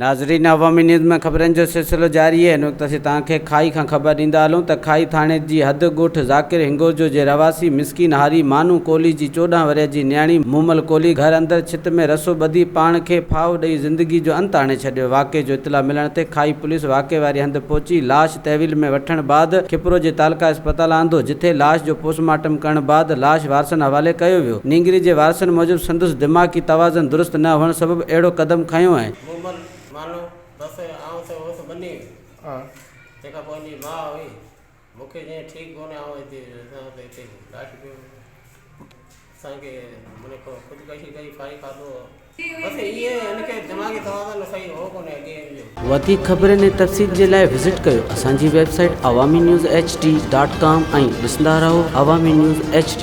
नाज़रीन, अवामी न्यूज़ में ख़बरनि जो सिलसिलो जारी है। हिन वक़्तु असीं तव्हांखे खाई खां ख़बर ॾींदा हलूं त खाई थाणे जी हद ॻोठ ज़ाकिर हिंगोरजो जे रवासी मिसकिन हारी मानू कोहली जी 14 वरे जी न्याणी मूमल कोहली घर अंदरि छित में रसो ॿधी पाण खे फाव ॾेई ज़िंदगी जो अंत आणे छॾियो। वाक़े जो इतला मिलण ते खाई पुलिस वाक़े वारी हंधि पहुची लाश तहवील में वठण बाद खिपरो जे तालका अस्पताल आंदो, जिथे लाश जो पोस्टमार्टम करण बाद लाश वारसनि हवाले कयो वियो। नींगरी जे वारसनि मूजिब संदसि दिमाग़ी तवाज़न दुरुस्त न हुअण सबबि अहिड़ो क़दम खयो आहे। मानो बस आऊं से उस बनी तेका पोनी मां हुई मूंखे जे ठीक कोने आऊं हिते हिते लाश पियो संगे मने को खुदकशी कई फाई खाधो बस ये इनके दिमागी तवाज़न सही हो कोने अगे वधीक ख़बरनि ऐं तफ़सील जे लाइ विज़िट कयो असांजी वेबसाइट awamiNewsHD.com ऐं ॾिसंदा रहो अवामी न्यूज़ HD।